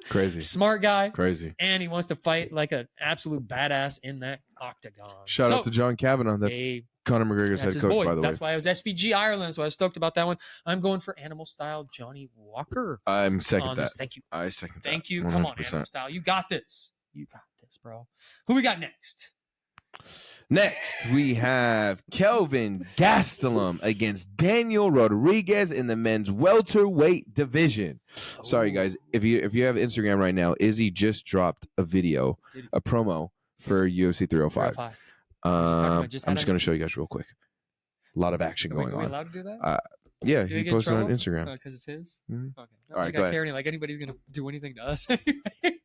Speaker 1: Crazy.
Speaker 2: Smart guy.
Speaker 1: Crazy.
Speaker 2: And he wants to fight like an absolute badass in that octagon.
Speaker 1: Shout out to John Kavanaugh. That's Conor McGregor's head coach, by the way.
Speaker 2: That's why I was SBG Ireland. So I was stoked about that one. I'm going for Animal Style Johnny Walker.
Speaker 1: I'm second that.
Speaker 2: Thank you.
Speaker 1: I second that.
Speaker 2: Thank you.
Speaker 1: 100%.
Speaker 2: Come on, Animal Style. You got this. You got this, bro. Who we got next?
Speaker 1: Next, we have Kelvin Gastelum against Daniel Rodriguez in the men's welterweight division. Sorry, guys. If you have Instagram right now, Izzy just dropped a video, a promo for UFC 305. I'm just going to show you guys real quick. A lot of action going on.
Speaker 2: Are we allowed to do that?
Speaker 1: Yeah, he posted on Instagram.
Speaker 2: Because it's his?
Speaker 1: Mm-hmm.
Speaker 2: Okay.
Speaker 1: All right,
Speaker 2: like
Speaker 1: go
Speaker 2: I care any, like anybody's going to do anything to us anyway.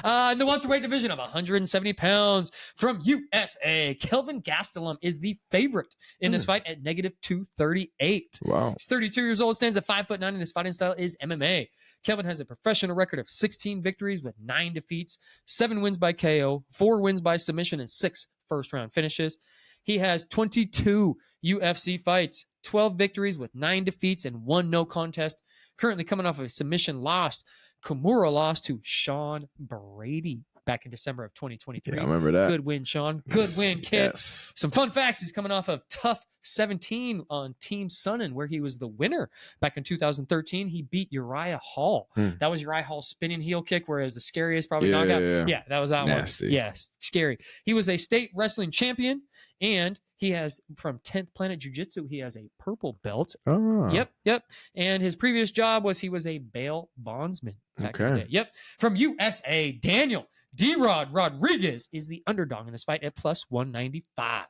Speaker 2: In the welterweight division of 170 pounds from USA, Kelvin Gastelum is the favorite in this fight at -238.
Speaker 1: Wow.
Speaker 2: He's 32 years old, stands at 5'9", and his fighting style is MMA. Kelvin has a professional record of 16 victories with 9 defeats, 7 wins by KO, 4 wins by submission, and 6 first-round finishes. He has 22 UFC fights, 12 victories with 9 defeats, and 1 no contest. Currently coming off of a submission loss. Kimura lost to Sean Brady back in December of 2023.
Speaker 1: Yeah, I remember that.
Speaker 2: Good win, Sean. Good win, kid.
Speaker 1: Yes.
Speaker 2: Some fun facts. He's coming off of Tough 17 on Team Sonnen, where he was the winner back in 2013. He beat Uriah Hall. That was Uriah Hall's spinning heel kick, where it was the scariest probably knockout. Yeah, that was that
Speaker 1: Nasty.
Speaker 2: one. Yes, scary. He was a state wrestling champion, and he has, from 10th Planet Jiu-Jitsu, he has a purple belt.
Speaker 1: Oh.
Speaker 2: Yep. And his previous job was he was a bail bondsman. Back in the day. Yep. From USA, Daniel D-Rod Rodriguez is the underdog in this fight at +195.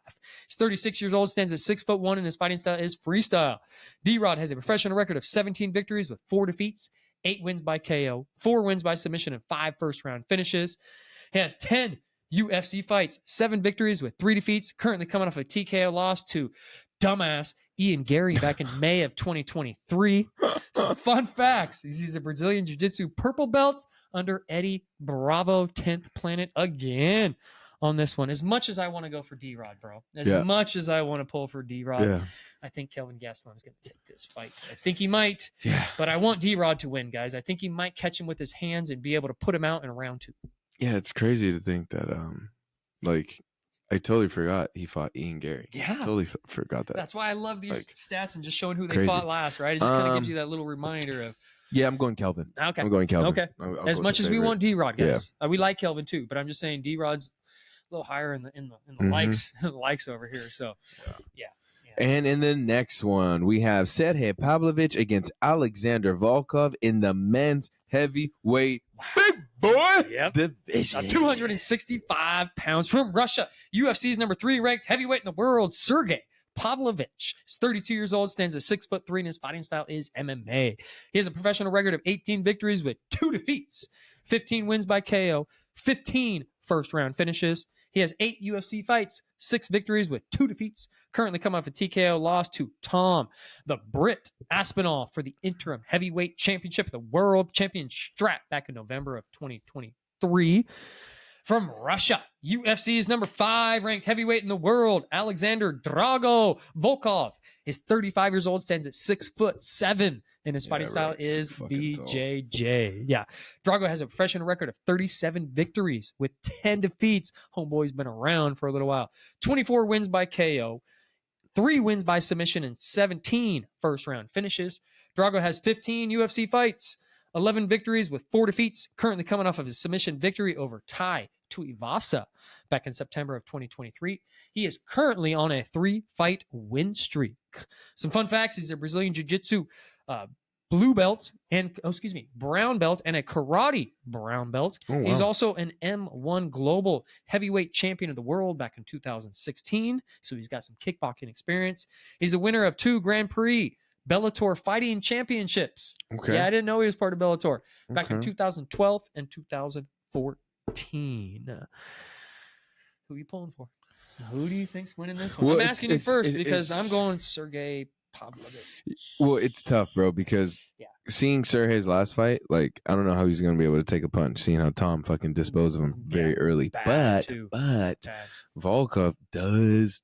Speaker 2: He's 36 years old, stands at 6'1", and his fighting style is freestyle. D-Rod has a professional record of 17 victories with 4 defeats, 8 wins by KO, 4 wins by submission, and 5 first-round finishes. He has 10 UFC fights, 7 victories with 3 defeats, currently coming off a TKO loss to dumbass Ian Gary back in May of 2023. Some fun facts. He's a Brazilian Jiu-Jitsu purple belt under Eddie Bravo, 10th Planet again on this one. As much as I want to go for D-Rod, bro, as much as I want to pull for D-Rod, I think Kelvin Gastelum's going to take this fight. I think he might, but I want D-Rod to win, guys. I think he might catch him with his hands and be able to put him out in round 2.
Speaker 1: Yeah, it's crazy to think that, I totally forgot he fought Ian Gary.
Speaker 2: Yeah.
Speaker 1: Totally forgot that.
Speaker 2: That's why I love these stats and just showing who they fought last, right? It just kind of gives you that little reminder of.
Speaker 1: Yeah, I'm going Kelvin.
Speaker 2: Okay.
Speaker 1: I'm going Kelvin.
Speaker 2: Okay. As much as we want D-Rod, guys. We like Kelvin too, but I'm just saying D-Rod's a little higher in the likes over here. So, yeah.
Speaker 1: And in the next one, we have Sergei Pavlovich against Alexander Volkov in the men's heavyweight big boy division.
Speaker 2: 265 pounds from Russia. UFC's number 3 ranked heavyweight in the world, Sergei Pavlovich. He's 32 years old, stands at 6'3", and his fighting style is MMA. He has a professional record of 18 victories with 2 defeats, 15 wins by KO, 15 first-round finishes. He has 8 UFC fights, 6 victories with 2 defeats. Currently coming off a TKO loss to Tom, the Brit Aspinall, for the interim heavyweight championship of the world champion strap back in November of 2023. From Russia, UFC's number 5 ranked heavyweight in the world, Alexander Drago Volkov. Is 35 years old, stands at 6'7", and his fighting style is BJJ. Yeah. Drago has a professional record of 37 victories with 10 defeats. Homeboy's been around for a little while. 24 wins by KO, 3 wins by submission, and 17 first-round finishes. Drago has 15 UFC fights, 11 victories with 4 defeats, currently coming off of his submission victory over Tai Tuivasa back in September of 2023. He is currently on a 3-fight win streak. Some fun facts: he's a Brazilian Jiu-Jitsu brown belt and a karate brown belt. Oh, wow. He's also an M1 global heavyweight champion of the world back in 2016. So he's got some kickboxing experience. He's a winner of 2 Grand Prix Bellator fighting championships. Okay. Yeah, I didn't know he was part of Bellator back in 2012 and 2014. Who are you pulling for? Who do you think's winning this one? Well, I'm asking you first because I'm going Sergei Pavlovich.
Speaker 1: Well, it's tough, bro, because seeing Sergei's last fight, I don't know how he's going to be able to take a punch, seeing how Tom fucking disposed of him very early. But Volkov does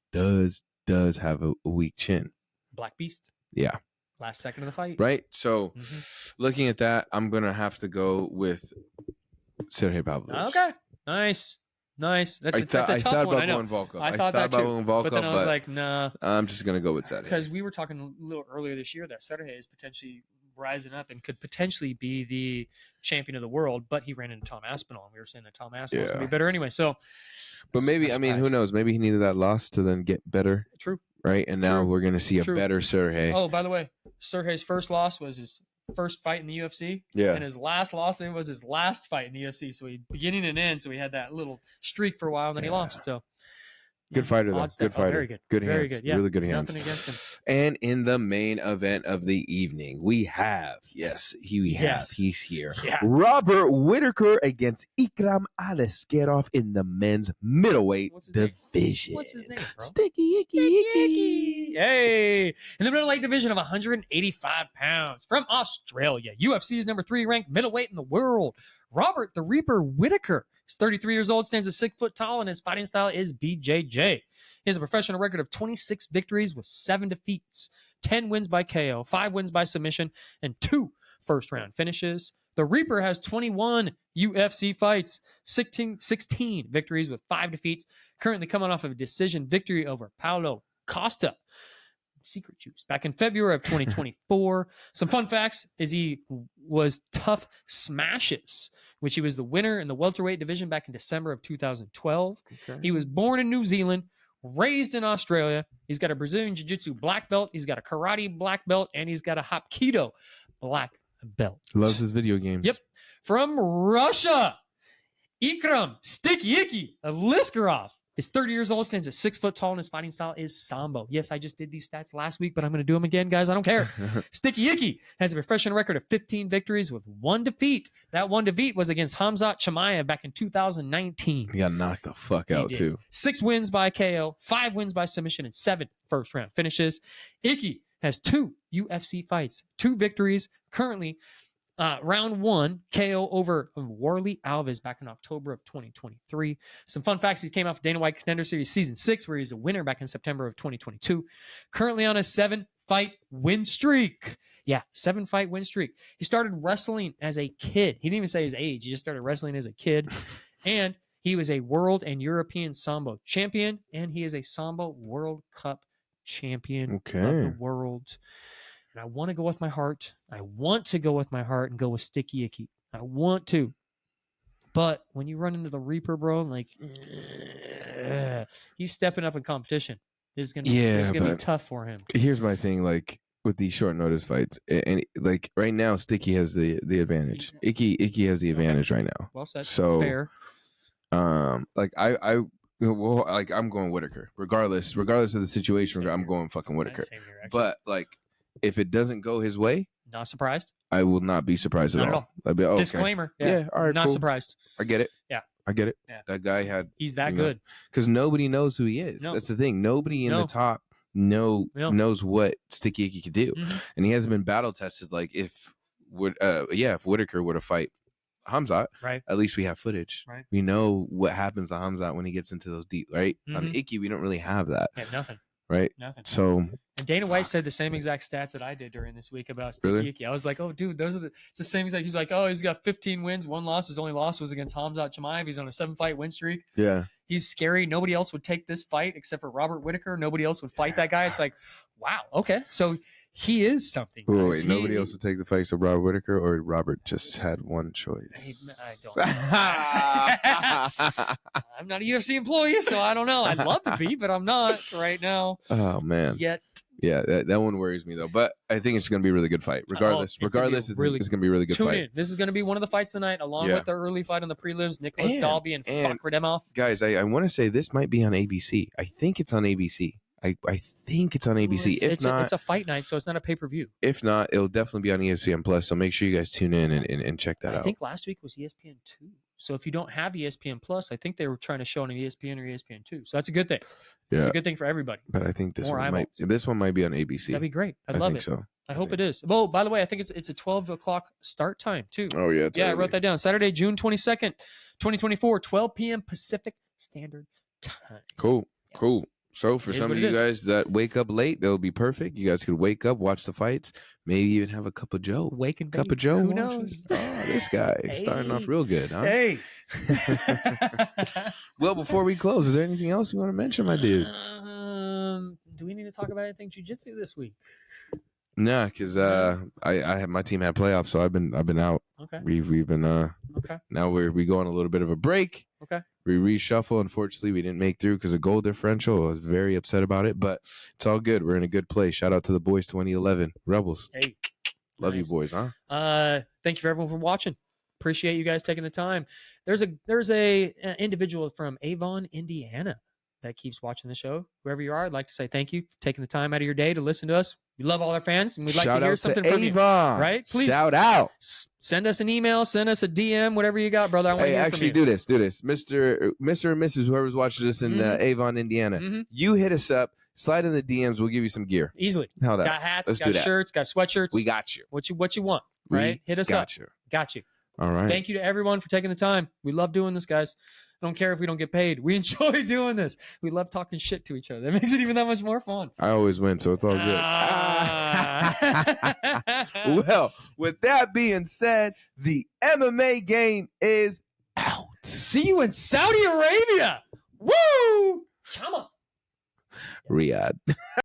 Speaker 1: have a weak chin.
Speaker 2: Black Beast.
Speaker 1: Yeah.
Speaker 2: Last second of the fight.
Speaker 1: Right? So, looking at that, I'm going to have to go with Sergei Pavlovich.
Speaker 2: Okay. Nice. That's a tough one. I know.
Speaker 1: Volkov.
Speaker 2: I thought that too. But then I was like, nah.
Speaker 1: I'm just going to go with Sergei.
Speaker 2: Because we were talking a little earlier this year that Sergei is potentially rising up and could potentially be the champion of the world, but he ran into Tom Aspinall, and we were saying that Tom Aspinall's going to be better anyway. So,
Speaker 1: but maybe, I mean, who knows? Maybe he needed that loss to then get better.
Speaker 2: True.
Speaker 1: Right? And now we're going to see a better Sergei.
Speaker 2: Oh, by the way, Sergei's first loss was his first fight in the UFC.
Speaker 1: Yeah.
Speaker 2: And his last loss was his last fight in the UFC. So he beginning and end. So he had that little streak for a while, and then he lost. So
Speaker 1: good fighter, though. Good fighter.
Speaker 2: Very good.
Speaker 1: Good hands.
Speaker 2: Very good. Yeah.
Speaker 1: Really good hands.
Speaker 2: Nothing against him.
Speaker 1: And in the main event of the evening, we have, he's here.
Speaker 2: Yeah.
Speaker 1: Robert Whittaker against Ikram Aliskerov in the men's middleweight division.
Speaker 2: What's his name, bro?
Speaker 1: Sticky Icky.
Speaker 2: Hey. In the middleweight division of 185 pounds from Australia, UFC's number 3 ranked middleweight in the world, Robert the Reaper Whittaker. He's 33 years old, stands at 6 foot tall, and his fighting style is BJJ. He has a professional record of 26 victories with 7 defeats, 10 wins by KO, 5 wins by submission, and 2 first-round finishes. The Reaper has 21 UFC fights, 16 victories with 5 defeats, currently coming off of a decision victory over Paulo Costa. Secret juice back in February of 2024. Some fun facts is he was Tough Smashes, which he was the winner in the welterweight division back in December of 2012.
Speaker 1: Okay.
Speaker 2: He was born in New Zealand, raised in Australia. He's got a Brazilian Jiu-Jitsu black belt. He's got a karate black belt, and he's got a Hapkido black belt.
Speaker 1: Loves his video games.
Speaker 2: Yep. From Russia, Ikram Sticky Icky Aliskerov is 30 years old, stands at 6 foot tall, and his fighting style is Sambo. Yes, I just did these stats last week, but I'm going to do them again, guys. I don't care. Sticky Icky has a professional record of 15 victories with 1 defeat. That 1 defeat was against Khamzat Chimaev back in 2019.
Speaker 1: He got knocked the fuck out, too. 6
Speaker 2: wins by KO, 5 wins by submission, and 7 first-round finishes. Icky has 2 UFC fights, 2 victories, currently round 1 KO over Warley Alves back in October of 2023. Some fun facts: he came off Dana White Contender Series Season 6, where he's a winner back in September of 2022. Currently on a 7-fight win streak. Yeah, 7-fight win streak. He started wrestling as a kid. He didn't even say his age. He just started wrestling as a kid. And he was a world and European Sambo champion, and he is a Sambo World Cup champion of the world. And I want to go with my heart. I want to go with my heart and go with Sticky Icky. I want to. But when you run into the Reaper, bro, like, he's stepping up in competition. This is going to be tough for him.
Speaker 1: Here's my thing, like, with these short notice fights. And, like, right now, Sticky has the advantage. Icky has the advantage right now.
Speaker 2: Well said.
Speaker 1: So,
Speaker 2: fair.
Speaker 1: Like, I'm going Whittaker. Regardless of the situation, I'm going fucking Whittaker. But, like, if it doesn't go his way,
Speaker 2: not surprised.
Speaker 1: I will not be surprised at all. I'd be,
Speaker 2: disclaimer.
Speaker 1: Okay. Yeah, all right,
Speaker 2: not surprised.
Speaker 1: I get it.
Speaker 2: Yeah,
Speaker 1: I get it.
Speaker 2: Yeah.
Speaker 1: That guy
Speaker 2: he's that good.
Speaker 1: Because nobody knows who he is.
Speaker 2: No.
Speaker 1: That's the thing. Nobody in the top knows what Sticky Icky could do, and he hasn't been battle tested. Like if Whittaker were to fight Khamzat,
Speaker 2: right?
Speaker 1: At least we have footage.
Speaker 2: Right.
Speaker 1: We know what happens to Khamzat when he gets into those deep. Right. On Icky, we don't really have that.
Speaker 2: Yeah, nothing.
Speaker 1: Right.
Speaker 2: Nothing.
Speaker 1: So.
Speaker 2: And Dana White said the same exact stats that I did during this week about Sticky Icky. I was like, oh, dude, it's the same exact. He's like, oh, he's got 15 wins, 1 loss. His only loss was against Khamzat Chimaev. He's on a 7-fight win streak.
Speaker 1: Yeah.
Speaker 2: He's scary. Nobody else would take this fight except for Robert Whittaker. Nobody else would fight that guy. It's like, wow, okay. So he is something.
Speaker 1: Wait, nobody else would take the fight of Robert Whittaker, or Robert just had one choice?
Speaker 2: I don't. I'm not a UFC employee, so I don't know. I'd love to be, but I'm not right now.
Speaker 1: Oh, man.
Speaker 2: Yet.
Speaker 1: Yeah, that one worries me, though. But I think it's going to be a really good fight. Regardless, it's going to be a really good
Speaker 2: tune
Speaker 1: fight.
Speaker 2: In. This is going to be one of the fights tonight, along with the early fight on the prelims, Nicholas Dalby and Fakhretdinov.
Speaker 1: Guys, I want to say this might be on ABC. I think it's on ABC. I think it's on ABC.
Speaker 2: It's a fight night, so it's not a pay-per-view. If
Speaker 1: not, it'll definitely be on ESPN Plus. So make sure you guys tune in and check that out.
Speaker 2: I think last week was ESPN 2. So if you don't have ESPN Plus, I think they were trying to show on ESPN or ESPN 2. So that's a good thing.
Speaker 1: Yeah.
Speaker 2: It's a good thing for everybody.
Speaker 1: But I think this one might be on ABC.
Speaker 2: That'd be great. I'd love it.
Speaker 1: So.
Speaker 2: I hope it is. Well, by the way, I think it's a 12 o'clock start time too.
Speaker 1: Oh yeah.
Speaker 2: Yeah, I wrote that down. Saturday, June 22nd, 2024, 12 p.m. Pacific Standard Time.
Speaker 1: Cool. So for some of you guys that wake up late, that'll be perfect. You guys could wake up, watch the fights, maybe even have a cup of Joe.
Speaker 2: Cup of Joe. Who knows?
Speaker 1: Oh, this guy is starting off real good, huh?
Speaker 2: Hey.
Speaker 1: Well, before we close, is there anything else you want to mention, my dude?
Speaker 2: Do we need to talk about anything jiu-jitsu this week?
Speaker 1: Nah, because I had my team had playoffs, so I've been out.
Speaker 2: Okay.
Speaker 1: We've been
Speaker 2: Okay.
Speaker 1: now we go on a little bit of a break.
Speaker 2: Okay.
Speaker 1: We reshuffle. Unfortunately, we didn't make through because of goal differential. I was very upset about it, but it's all good. We're in a good place. Shout out to the boys 2011 Rebels.
Speaker 2: Hey.
Speaker 1: Love
Speaker 2: Nice.
Speaker 1: you boys, huh?
Speaker 2: Thank you for everyone for watching. Appreciate you guys taking the time. There's a individual from Avon, Indiana that keeps watching the show. Whoever you are, I'd like to say thank you for taking the time out of your day to listen to us. We love all our fans, and we'd like
Speaker 1: Shout
Speaker 2: to hear
Speaker 1: out
Speaker 2: something
Speaker 1: to
Speaker 2: from you.
Speaker 1: Avon.
Speaker 2: Right? Please.
Speaker 1: Shout out.
Speaker 2: Send us an email, send us a DM, whatever you got, brother. I want to
Speaker 1: Hey,
Speaker 2: hear
Speaker 1: actually,
Speaker 2: from you.
Speaker 1: do this. Mr. and Mrs. Whoever's watching this in Avon, Indiana, you hit us up. Slide in the DMs. We'll give you some gear.
Speaker 2: Easily.
Speaker 1: How'd that?
Speaker 2: Got hats,
Speaker 1: Let's
Speaker 2: got
Speaker 1: do that.
Speaker 2: shirts, got sweatshirts.
Speaker 1: We got you.
Speaker 2: What you want, right? Hit us up. Got you.
Speaker 1: All right.
Speaker 2: Thank you to everyone for taking the time. We love doing this, guys. I don't care if we don't get paid. We enjoy doing this. We love talking shit to each other. That makes it even that much more fun.
Speaker 1: I always win, so it's all good. Well, with that being said, the MMA game is out.
Speaker 2: See you in Saudi Arabia. Woo! Chama.
Speaker 1: Riyadh.